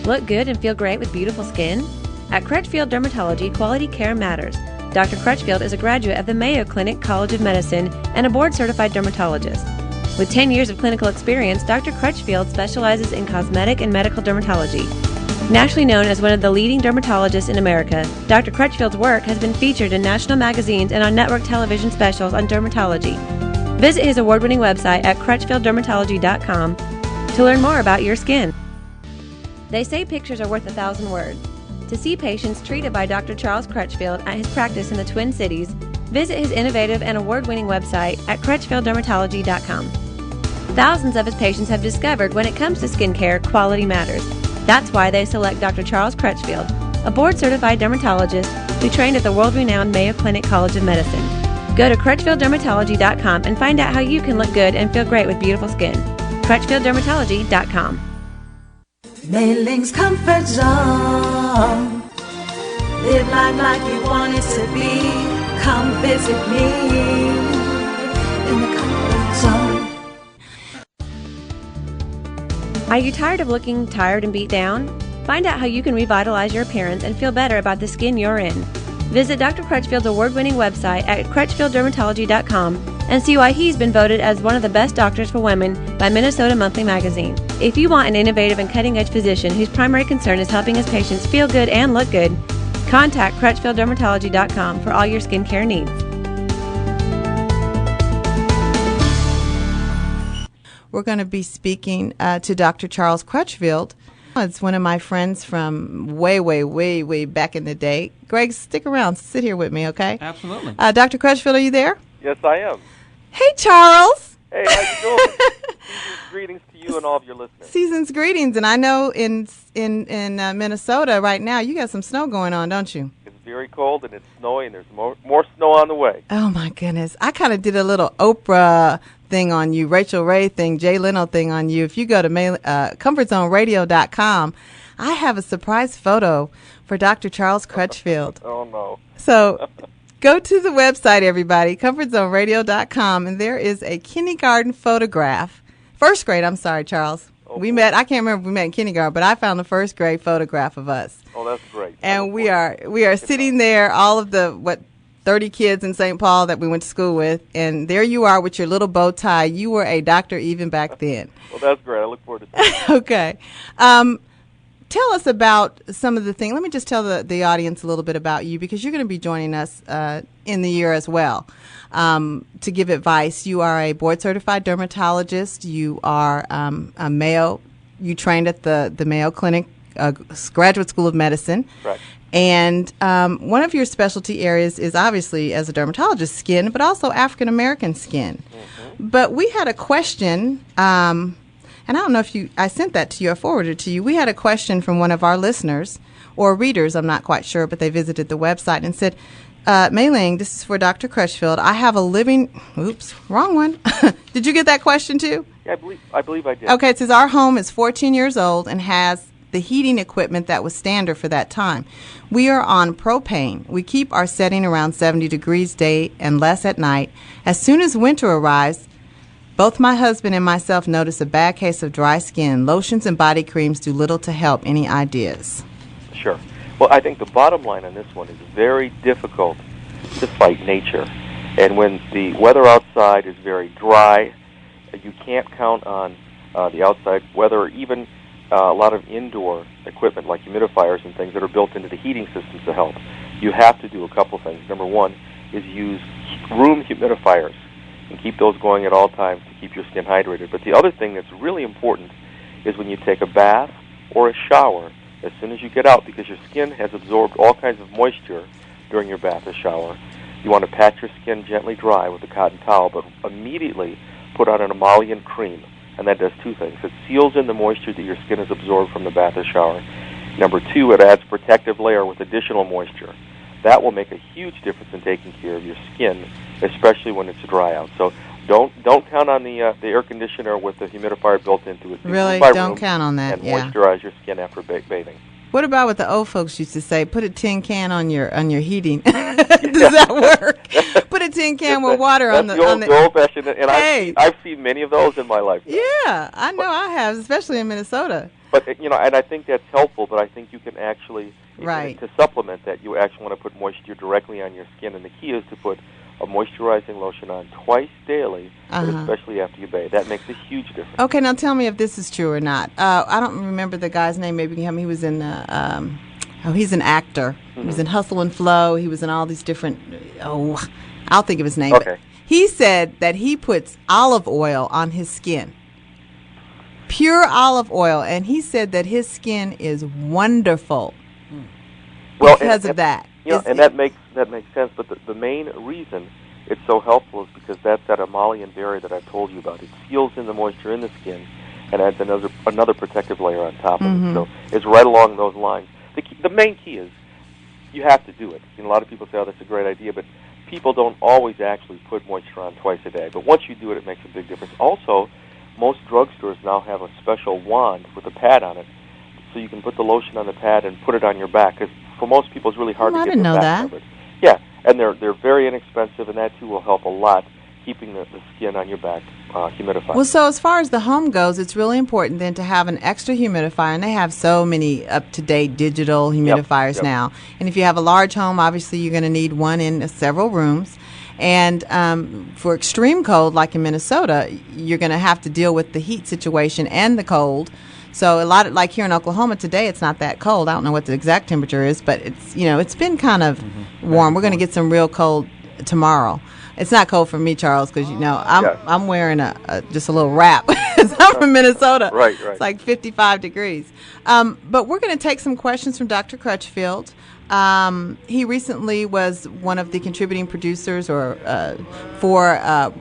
Look good and feel great with beautiful skin? At Crutchfield Dermatology, quality care matters. Dr. Crutchfield is a graduate of the Mayo Clinic College of Medicine and a board-certified dermatologist. With 10 years of clinical experience, Dr. Crutchfield specializes in cosmetic and medical dermatology. Nationally known as one of the leading dermatologists in America, Dr. Crutchfield's work has been featured in national magazines and on network television specials on dermatology. Visit his award-winning website at crutchfielddermatology.com to learn more about your skin. They say pictures are worth 1,000 words. To see patients treated by Dr. Charles Crutchfield at his practice in the Twin Cities, visit his innovative and award-winning website at crutchfielddermatology.com. Thousands of his patients have discovered when it comes to skincare, quality matters. That's why they select Dr. Charles Crutchfield, a board-certified dermatologist who trained at the world-renowned Mayo Clinic College of Medicine. Go to crutchfielddermatology.com and find out how you can look good and feel great with beautiful skin. crutchfielddermatology.com. Mi-ling's Comfort Zone. Live life like you want it to be. Come visit me in the Comfort Zone. Are you tired of looking tired and beat down? Find out how you can revitalize your appearance and feel better about the skin you're in. Visit Dr. Crutchfield's award-winning website at crutchfielddermatology.com and see why he's been voted as one of the best doctors for women by Minnesota Monthly Magazine. If you want an innovative and cutting-edge physician whose primary concern is helping his patients feel good and look good, contact crutchfielddermatology.com for all your skincare needs. We're going to be speaking to Dr. Charles Crutchfield. It's one of my friends from way back in the day. Greg, stick around. Sit here with me, okay? Absolutely. Dr. Crutchfield, are you there? Yes, I am. Hey, Charles. Hey, how you doing? Season's greetings to you and all of your listeners. Season's greetings. And I know in Minnesota right now, you got some snow going on, don't you? It's very cold and it's snowy and there's more snow on the way. Oh, my goodness. I kind of did a little Oprah thing on you, Rachel Ray thing, Jay Leno thing on you. If you go to comfortzoneradio.com, I have a surprise photo for Dr. Charles Crutchfield. Oh, no. So go to the website, everybody, comfortzoneradio.com, and there is a kindergarten photograph. First grade, I'm sorry, Charles. Oh, we met, I can't remember if we met in kindergarten, but I found the first grade photograph of us. Oh, that's great. And we are sitting there, all of the, 30 kids in St. Paul that we went to school with, and there you are with your little bow tie. You were a doctor even back then. Well, that's great. I look forward to that. Okay. Tell us about some of the things. Let me just tell the audience a little bit about you, because you're going to be joining us in the year as well to give advice. You are a board-certified dermatologist. You are a Mayo. You trained at the Mayo Clinic Graduate School of Medicine. Right. And one of your specialty areas is obviously, as a dermatologist, skin, but also African-American skin. Mm-hmm. But we had a question, and I don't know if I sent that to you or forwarded it to you. We had a question from one of our listeners or readers, I'm not quite sure, but they visited the website and said, Mi-ling, this is for Dr. Crutchfield. I have a oops, wrong one. Did you get that question too? Yeah, I believe I did. Okay, it says, our home is 14 years old and has the heating equipment that was standard for that time. We are on propane. We keep our setting around 70 degrees day and less at night. As soon as winter arrives, both my husband and myself notice a bad case of dry skin. Lotions and body creams do little to help. Any ideas? Sure. Well, I think the bottom line on this one is very difficult to fight nature. And when the weather outside is very dry, you can't count on the outside weather or even a lot of indoor equipment like humidifiers and things that are built into the heating systems to help. You have to do a couple things. Number one is use room humidifiers and keep those going at all times to keep your skin hydrated. But the other thing that's really important is when you take a bath or a shower, as soon as you get out, because your skin has absorbed all kinds of moisture during your bath or shower, you want to pat your skin gently dry with a cotton towel, but immediately put on an emollient cream. And that does two things. It seals in the moisture that your skin has absorbed from the bath or shower. Number two, it adds a protective layer with additional moisture. That will make a huge difference in taking care of your skin, especially when it's dry out. So don't count on the air conditioner with the humidifier built into it. Really, don't count on that. And moisturize your skin after bathing. What about what the old folks used to say? Put a tin can on your heating. Does that work? Put a tin can with water on the old-fashioned. And hey. I've seen many of those in my life. Yeah, I know I have, especially in Minnesota. But and I think that's helpful. But I think you can actually, Right. to supplement that, you actually want to put moisture directly on your skin, and the key is to put a moisturizing lotion on twice daily, but especially after you bathe. That makes a huge difference. Okay, now tell me if this is true or not. I don't remember the guy's name. Maybe you can help me. He was in he's an actor. He was in Hustle and Flow. He was in all these different. I'll think of his name. Okay. But he said that he puts olive oil on his skin. Pure olive oil, and he said that his skin is wonderful because of that. And that makes sense. But the main reason it's so helpful is because that's that emollient barrier that I told you about. It seals in the moisture in the skin and adds another protective layer on top of it. So it's right along those lines. The main key is you have to do it. A lot of people say, "Oh, that's a great idea," but people don't always actually put moisture on twice a day. But once you do it, it makes a big difference. Also, most drugstores now have a special wand with a pad on it, so you can put the lotion on the pad and put it on your back. Because for most people, it's really hard to get didn't their know back that. covered. Yeah, and they're very inexpensive, and that too will help a lot, keeping the skin on your back humidified. Well, so as far as the home goes, it's really important then to have an extra humidifier, and they have so many up-to-date digital humidifiers now. And if you have a large home, obviously you're going to need one in several rooms. And for extreme cold, like in Minnesota, you're going to have to deal with the heat situation and the cold. So like here in Oklahoma today, it's not that cold. I don't know what the exact temperature is, but it's been kind of warm. We're going to get some real cold tomorrow. It's not cold for me, Charles, because I'm wearing just a little wrap. I'm from Minnesota. Right. It's like 55 degrees. But we're going to take some questions from Dr. Crutchfield. He recently was one of the contributing producers for an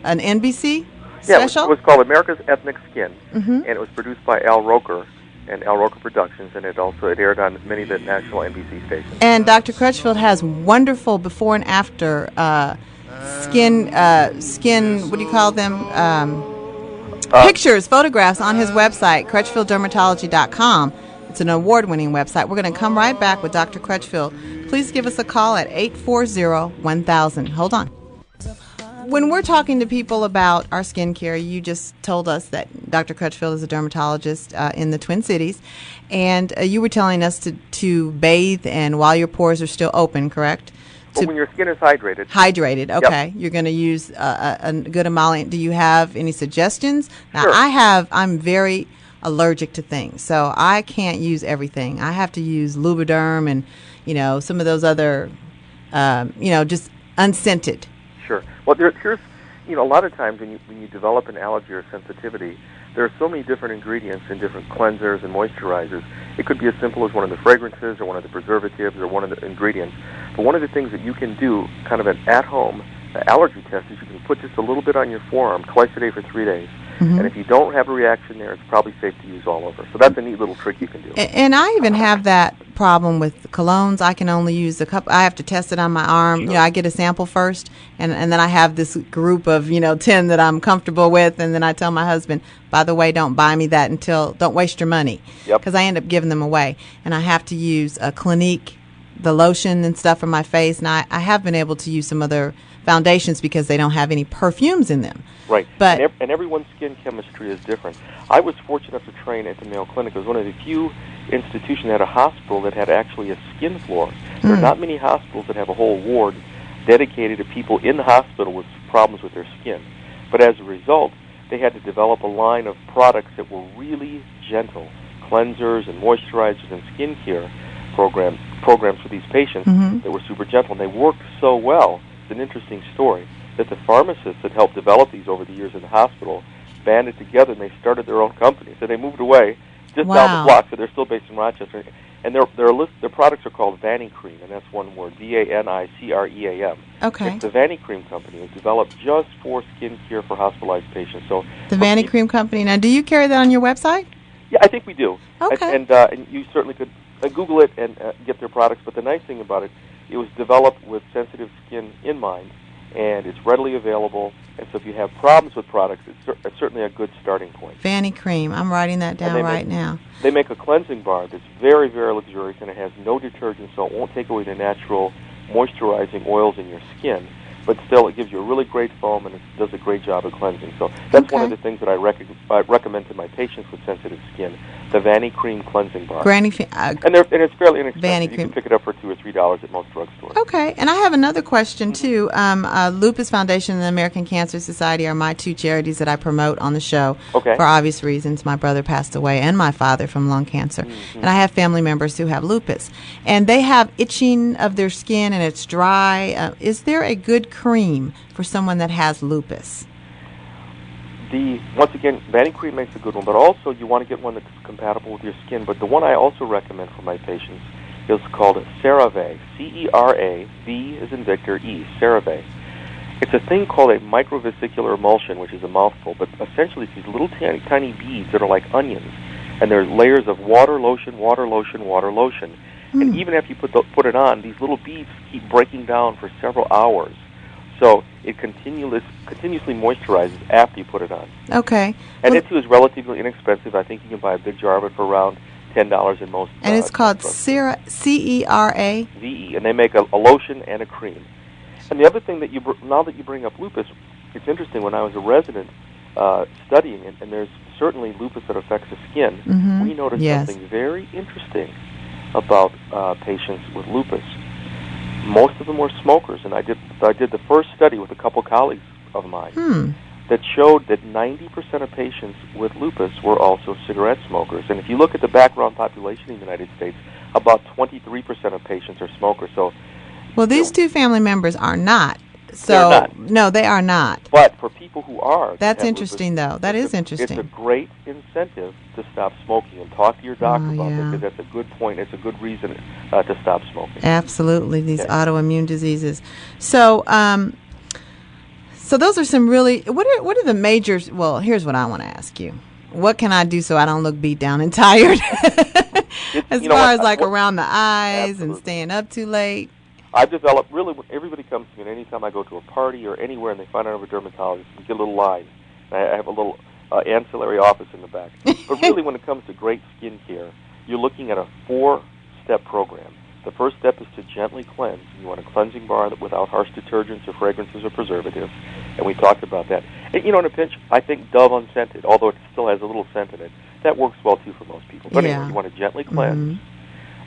NBC special. It was called America's Ethnic Skin, and it was produced by Al Roker and Al Roker Productions, and it aired on many of the national NBC stations. And Dr. Crutchfield has wonderful before and after skin. What do you call them? Pictures, photographs on his website, CrutchfieldDermatology.com. It's an award-winning website. We're going to come right back with Dr. Crutchfield. Please give us a call at 840-1000. Hold on. When we're talking to people about our skincare, you just told us that Dr. Crutchfield is a dermatologist in the Twin Cities, and you were telling us to bathe and while your pores are still open, correct? But when your skin is hydrated. Hydrated, okay. Yep. You're going to use a good emollient. Do you have any suggestions? Now, Sure. I'm very allergic to things, so I can't use everything. I have to use Lubriderm and, some of those other, just unscented. Sure. Well, here's, a lot of times when you develop an allergy or sensitivity, there are so many different ingredients in different cleansers and moisturizers. It could be as simple as one of the fragrances or one of the preservatives or one of the ingredients. But one of the things that you can do, kind of an at-home allergy test, is you can put just a little bit on your forearm twice a day for 3 days. And if you don't have a reaction there, it's probably safe to use all over. So that's a neat little trick you can do. And I even have that problem with colognes. I can only use a couple. I have to test it on my arm. Sure. I get a sample first, and then I have this group of 10 that I'm comfortable with, and then I tell my husband, by the way, don't buy me that don't waste your money, because I end up giving them away. And I have to use a Clinique, the lotion and stuff for my face, and I have been able to use some other foundations because they don't have any perfumes in them. Right. But and everyone's skin chemistry is different. I was fortunate enough to train at the Mayo Clinic. It was one of the few institutions that had a hospital that had actually a skin floor. There are not many hospitals that have a whole ward dedicated to people in the hospital with problems with their skin. But as a result, they had to develop a line of products that were really gentle, cleansers and moisturizers and skincare programs for these patients that were super gentle. And they worked so well. It's an interesting story that the pharmacists that helped develop these over the years in the hospital banded together and they started their own company. So they moved away just down the block, so they're still based in Rochester. And their products are called Vanicream, and that's one word, VANICREAM. Okay. It's the Vanicream company. It was developed just for skin care for hospitalized patients. So the Vanicream company. Now, do you carry that on your website? Yeah, I think we do. Okay. And you certainly could Google it and get their products. But the nice thing about it was developed with sensitive skin in mind, and it's readily available. And so if you have problems with products, it's certainly a good starting point. Vanicream. I'm writing that down right now. They make a cleansing bar that's very, very luxurious, and it has no detergent, so it won't take away the natural moisturizing oils in your skin. but still it gives you a really great foam and it does a great job of cleansing. So that's one of the things that I recommend to my patients with sensitive skin, the Vanny Cream Cleansing Bar. And it's fairly inexpensive. You can pick it up for $2 or $3 at most drugstores. Okay, and I have another question too. Lupus Foundation and the American Cancer Society are my two charities that I promote on the show for obvious reasons. My brother passed away and my father from lung cancer, and I have family members who have lupus, and they have itching of their skin and it's dry. Is there a good cream for someone that has lupus? Once again, Vanny Cream makes a good one, but also you want to get one that's compatible with your skin. But the one I also recommend for my patients is called CeraVe, C-E-R-A-V as in Victor, E, CeraVe. It's a thing called a microvesicular emulsion, which is a mouthful, but essentially it's these little tiny beads that are like onions, and there's layers of water, lotion, water, lotion, water, lotion. And even after you put it on, these little beads keep breaking down for several hours. So it continuously moisturizes after you put it on. Okay. And it too is relatively inexpensive. I think you can buy a big jar of it for around $10 in most. And it's called C-E-R-A? V-E, and they make a lotion and a cream. And the other thing that now that you bring up lupus, it's interesting. When I was a resident studying it, and there's certainly lupus that affects the skin, we noticed something very interesting about patients with lupus. Most of them were smokers, and I did the first study with a couple colleagues of mine that showed that 90% of patients with lupus were also cigarette smokers. And if you look at the background population in the United States, about 23% of patients are smokers. So, well, these two family members are not. So they're not. No, they are not. But for people who are, that's interesting, lupus, though. That is interesting. It's a great incentive to stop smoking, and talk to your doctor about that, because that's a good point. It's a good reason to stop smoking. Absolutely, these autoimmune diseases. So, so those are some really. What are the majors? Well, here's what I want to ask you. What can I do so I don't look beat down and tired? As far as like around the eyes and staying up too late. I've developed, really, when everybody comes to me, and anytime I go to a party or anywhere and they find out I'm a dermatologist, we get a little line. I have a little ancillary office in the back. But really, when it comes to great skin care, you're looking at a 4-step program. The first step is to gently cleanse. You want a cleansing bar without harsh detergents or fragrances or preservatives, and we talked about that. And, in a pinch, I think Dove Unscented, although it still has a little scent in it, that works well, too, for most people. But anyway, you want to gently cleanse.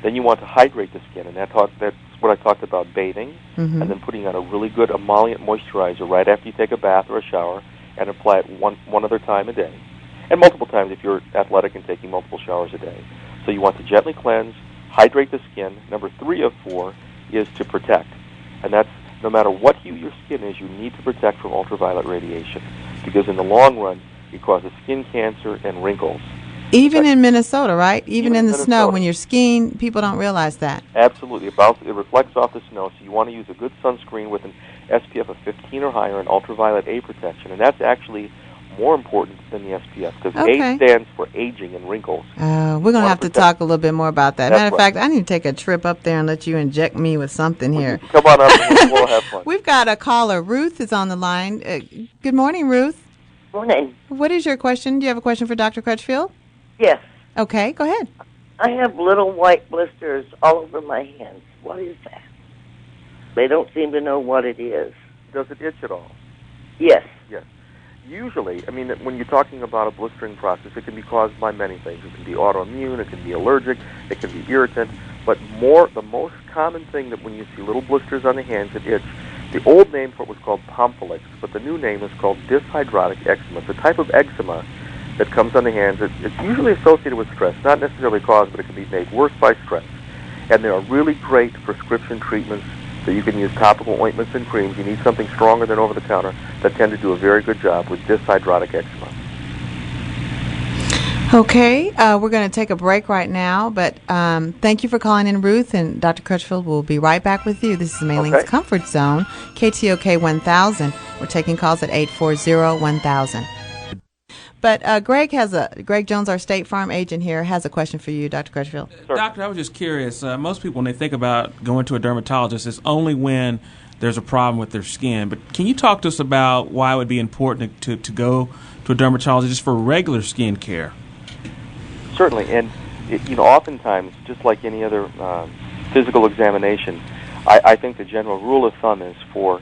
Then you want to hydrate the skin, and that's what I talked about, bathing, and then putting on a really good emollient moisturizer right after you take a bath or a shower, and apply it one other time a day, and multiple times if you're athletic and taking multiple showers a day. So you want to gently cleanse, hydrate the skin. Number 3 of 4 is to protect, and that's no matter what hue your skin is, you need to protect from ultraviolet radiation, because in the long run, it causes skin cancer and wrinkles. Even in Minnesota, right? Even in the snow, when you're skiing, people don't realize that. Absolutely. It reflects off the snow, so you want to use a good sunscreen with an SPF of 15 or higher and ultraviolet A protection, and that's actually more important than the SPF, because A stands for aging and wrinkles. We're going to have to talk a little bit more about that. Matter of fact, I need to take a trip up there and let you inject me with something here. Come on up and we'll have fun. We've got a caller. Ruth is on the line. Good morning, Ruth. Morning. What is your question? Do you have a question for Dr. Crutchfield? Yes. Okay, go ahead. I have little white blisters all over my hands. What is that? They don't seem to know what it is. Does it itch at all? Yes. Yes. Usually, when you're talking about a blistering process, it can be caused by many things. It can be autoimmune, it can be allergic, it can be irritant, but the most common thing that when you see little blisters on the hands that itch, the old name for it was called pompholyx, but the new name is called dyshydrotic eczema. It's a type of eczema that comes on the hands. It's usually associated with stress, not necessarily caused, but it can be made worse by stress. And there are really great prescription treatments that you can use, topical ointments and creams. You need something stronger than over-the-counter that tend to do a very good job with dyshydrotic eczema. Okay, we're going to take a break right now, but thank you for calling in, Ruth, and Dr. Crutchfield will be right back with you. This is Mi-ling's Comfort Zone, KTOK 1000. We're taking calls at 840-1000. But Greg Jones, our State Farm agent here, has a question for you, Dr. Crutchfield. Doctor, I was just curious. Most people, when they think about going to a dermatologist, it's only when there's a problem with their skin. But can you talk to us about why it would be important to go to a dermatologist for regular skin care? Certainly, and oftentimes, just like any other physical examination, I think the general rule of thumb is for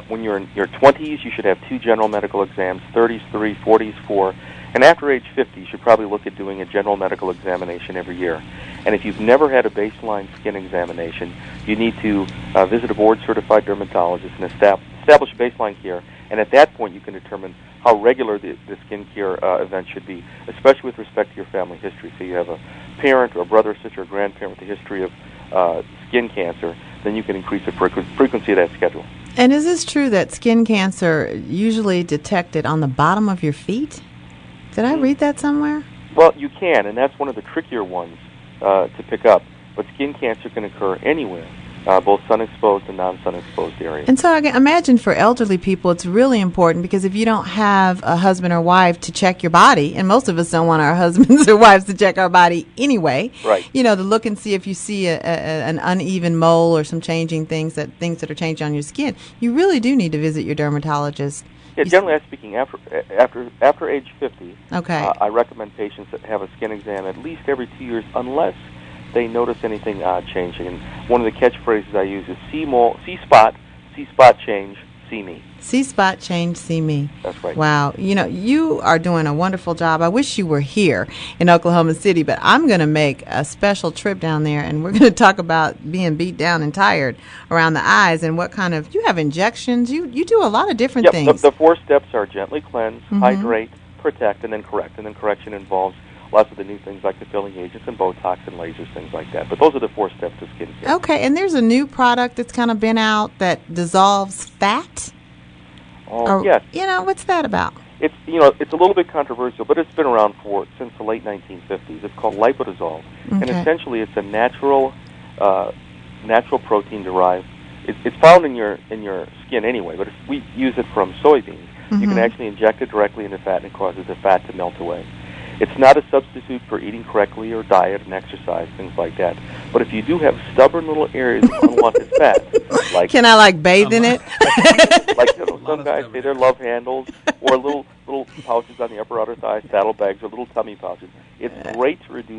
When you're in your 20s, you should have 2 general medical exams, 30s 3, 40s 4, and after age 50, you should probably look at doing a general medical examination every year. And if you've never had a baseline skin examination, you need to visit a board-certified dermatologist and establish baseline care. And at that point, you can determine how regular the skin care event should be, especially with respect to your family history. So you have a parent or a brother, sister, or grandparent with a history of skin cancer, then you can increase the frequency of that schedule. And is this true that skin cancer usually detected on the bottom of your feet? Did I read that somewhere? Well, you can, and that's one of the trickier ones to pick up. But skin cancer can occur anywhere, both sun-exposed and non-sun-exposed areas. And so I can imagine for elderly people, it's really important because if you don't have a husband or wife to check your body, and most of us don't want our husbands or wives to check our body anyway, right? You know, to look and see if you see an uneven mole or some changing things that are changing on your skin, you really do need to visit your dermatologist. Yeah, generally speaking, after age 50, okay. I recommend patients that have a skin exam at least every 2 years, unless they notice anything odd changing. And one of the catchphrases I use is see spot change, see me. See spot change, see me. That's right. Wow. You know, you are doing a wonderful job. I wish you were here in Oklahoma City, but I'm going to make a special trip down there, and we're going to talk about being beat down and tired around the eyes and what kind of, you have injections. You do a lot of different things. The 4 steps are gently cleanse, hydrate, protect, and then correct. And then correction involves lots of the new things like the filling agents and Botox and lasers, things like that. But those are the 4 steps to skin care. Okay, and there's a new product that's kind of been out that dissolves fat. Oh, yes. You know, what's that about? It's it's a little bit controversial, but it's been around since the late 1950s. It's called Lipodissolve, and essentially it's a natural protein derived. It's found in your skin anyway, but we use it from soybeans. You can actually inject it directly into fat, and it causes the fat to melt away. It's not a substitute for eating correctly or diet and exercise, things like that. But if you do have stubborn little areas of unwanted fat, like can I bathe in it? Like some guys say they're love handles or little pouches on the upper outer thigh, saddlebags, or little tummy pouches. It's great to reduce